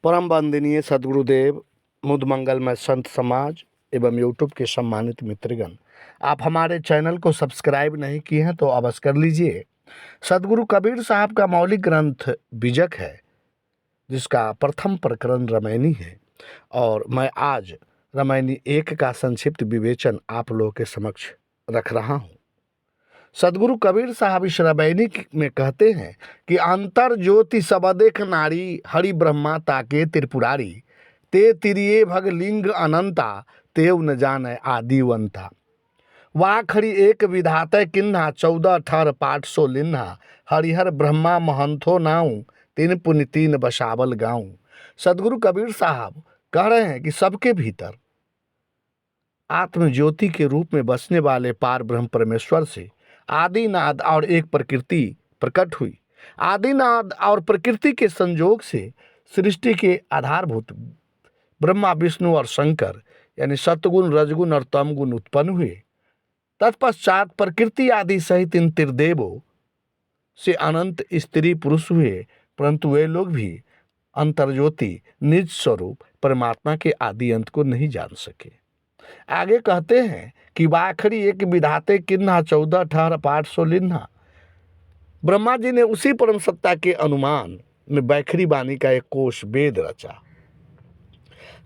परम वंदनीय सद्गुरुदेव, मुद मंगलमय संत समाज एवं यूट्यूब के सम्मानित मित्रगण, आप हमारे चैनल को सब्सक्राइब नहीं किए हैं तो अवश्य कर लीजिए। सदगुरु कबीर साहब का मौलिक ग्रंथ बीजक है, जिसका प्रथम प्रकरण रामायणी है और मैं आज रामायणी 1 का संक्षिप्त विवेचन आप लोगों के समक्ष रख रहा हूँ। सदगुरु कबीर साहब इस रामायणी में कहते हैं कि अंतर ज्योति सब देख नारी, हरि ब्रह्मा ताके त्रिपुरारी, ते तिरिये भग लिंग अनंता, तेव न जाने आदिवंता। वाखरी एक विधाते किन्हा, 14 ठर पाठ सो लिन्हा, हरिहर ब्रह्मा महंथो नाऊ, तीन पुनि तीन बसावल गाऊं। सदगुरु कबीर साहब कह रहे हैं कि सबके भीतर आत्म ज्योति के रूप में बसने वाले पार ब्रह्म परमेश्वर से आदिनाद और एक प्रकृति प्रकट हुई। आदिनाद और प्रकृति के संयोग से सृष्टि के आधारभूत ब्रह्मा, विष्णु और शंकर यानी सतगुण, रजगुण और तमगुण उत्पन्न हुए। तत्पश्चात प्रकृति आदि सहित इन त्रिदेवों से अनंत स्त्री पुरुष हुए, परंतु वे लोग भी अंतर्ज्योति निज स्वरूप परमात्मा के आदि अंत को नहीं जान सके। आगे कहते हैं कि वाखरी एक विधाते किन्हा, 14 ठहर पाठ सो लिन्हा। ब्रह्मा जी ने उसी परम सत्ता के अनुमान में बैखरी बानी का एक कोश वेद रचा।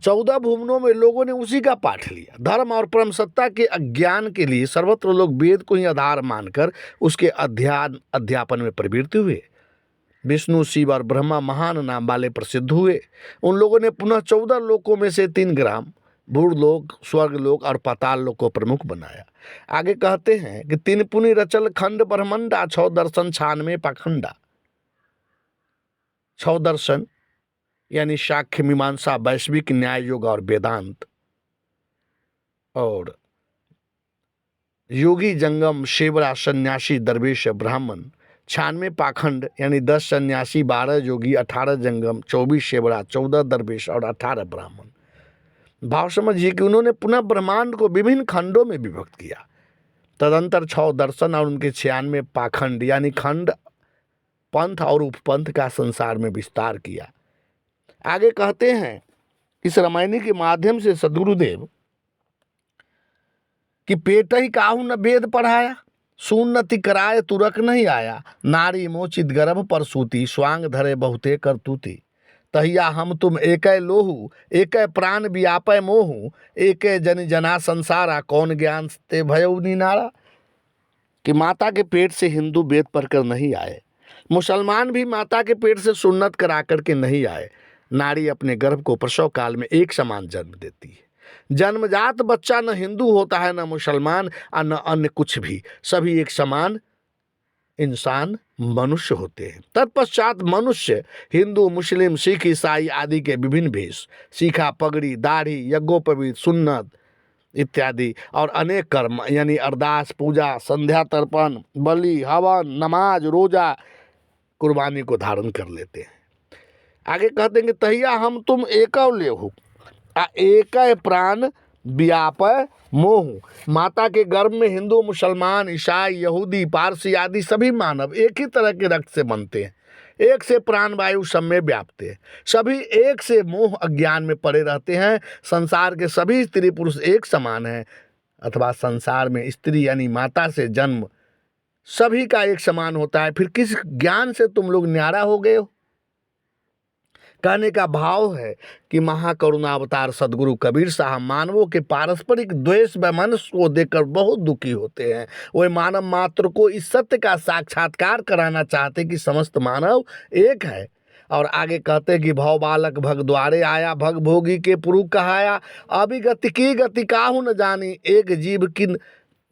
14 भुवनों में लोगों ने उसी का पाठ लिया। धर्म और परम सत्ता के अज्ञान के लिए सर्वत्र लोग वेद को ही आधार मानकर उसके अध्यापन में प्रवृत्त हुए। विष्णु, शिव और ब्रह्मा महान नाम वाले प्रसिद्ध हुए। उन लोगों ने पुनः 14 लोकों में से 3 ग्राम भूलोक, स्वर्गलोक और पाताल लोक को प्रमुख बनाया। आगे कहते हैं कि 3 पुनि रचल खंड ब्रह्मंडा, 6 दर्शन 96 पाखंडा। 6 दर्शन यानी शाक्य, मीमांसा, वैश्विक, न्याय, योग और वेदांत, और योगी, जंगम, शेवरा, सन्यासी, दरवेश, ब्राह्मण। 96 पाखंड यानी 10 सन्यासी, 12 योगी, 18 जंगम, 24 शेवरा, 14 दरवेश और 18 ब्राह्मण। भाव समझिए कि उन्होंने पुनः ब्रह्मांड को विभिन्न खंडों में विभक्त किया। तदंतर 6 दर्शन और उनके 96 पाखंड यानी खंड, पंथ और उपपंथ का संसार में विस्तार किया। आगे कहते हैं इस रामायणी के माध्यम से सद्गुरुदेव कि पेट ही काहू न वेद पढ़ाया, सुन्नति कराए तुरक नहीं आया, नारी मोचित गर्भ पर सूती, स्वांग धरे बहुते करतूती। तहिया हम तुम एकै लोहू, एकै प्राण व्यापय मोहू, एकै जन जना संसारा, कौन ज्ञान ते भयउ निनारा। कि माता के पेट से हिंदू वेद पढ़कर नहीं आए, मुसलमान भी माता के पेट से सुन्नत करा करके नहीं आए। नारी अपने गर्भ को प्रसव काल में एक समान जन्म देती है। जन्मजात बच्चा न हिंदू होता है, न मुसलमान और न अन्य कुछ भी, सभी एक समान इंसान मनुष्य होते हैं। तत्पश्चात मनुष्य हिंदू, मुस्लिम, सिख, ईसाई आदि के विभिन्न भेष सीखा, पगड़ी, दाढ़ी, यज्ञोपवीत, सुन्नत इत्यादि और अनेक कर्म यानी अरदास, पूजा, संध्या तर्पण, बलि, हवन, नमाज, रोजा, कुर्बानी को धारण कर लेते हैं। आगे कहते हैं कि तहिया हम तुम एकौ लेहु, एक प्राण व्यापय मोह। माता के गर्भ में हिंदू, मुसलमान, ईसाई, यहूदी, पारसी आदि सभी मानव एक ही तरह के रक्त से बनते हैं, एक से प्राण वायु सब में व्यापते हैं, सभी एक से मोह अज्ञान में पड़े रहते हैं। संसार के सभी स्त्री पुरुष एक समान हैं, अथवा संसार में स्त्री यानी माता से जन्म सभी का एक समान होता है। फिर किस ज्ञान से तुम लोग न्यारा हो गए हो। कहने का भाव है कि महाकरुणावतार सदगुरु कबीर साहब मानवों के पारस्परिक द्वेष व मनुष्य को देखकर बहुत दुखी होते हैं। वे मानव मात्र को इस सत्य का साक्षात्कार कराना चाहते कि समस्त मानव एक है। और आगे कहते हैं कि भव बालक भग द्वारे आया, भग भोगी के पुरुष कहाया, अभिगति की गति काहू न जानी, एक जीव किन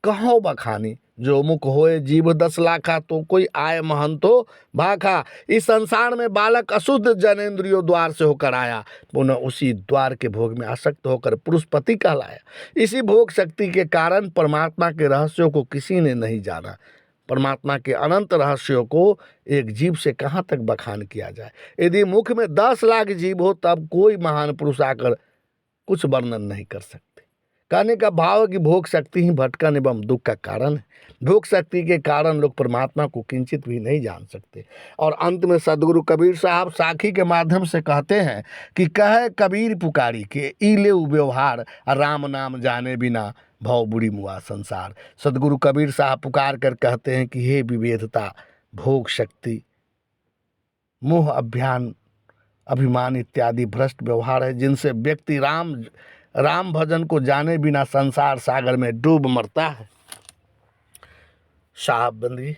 कहो बखानी। जो मुख होए जीव 10 लाखा, तो कोई आय महंतो भाखा। इस संसार में बालक अशुद्ध जनेन्द्रियों द्वार से होकर आया, पुनः उसी द्वार के भोग में आसक्त होकर पुरुषपति कहलाया। इसी भोग शक्ति के कारण परमात्मा के रहस्यों को किसी ने नहीं जाना। परमात्मा के अनंत रहस्यों को एक जीव से कहाँ तक बखान किया जाए। यदि मुख में 10 लाख जीव हो तब कोई महान पुरुष आकर कुछ वर्णन नहीं कर सकते। कहने का भाव है कि भोग शक्ति ही भटकन एवं दुख का कारण है। भोग शक्ति के कारण लोग परमात्मा को किंचित भी नहीं जान सकते। और अंत में सदगुरु कबीर साहब साखी के माध्यम से कहते हैं कि कहे कबीर पुकारी के ई ले व्यवहार, राम नाम जाने बिना भव बुरी मुआ संसार। सदगुरु कबीर साहब पुकार कर कहते हैं कि हे विवेकता, भोग शक्ति, मोह, अभिमान इत्यादि भ्रष्ट व्यवहार है, जिनसे व्यक्ति राम भजन को जाने बिना संसार सागर में डूब मरता है। साहब बंदी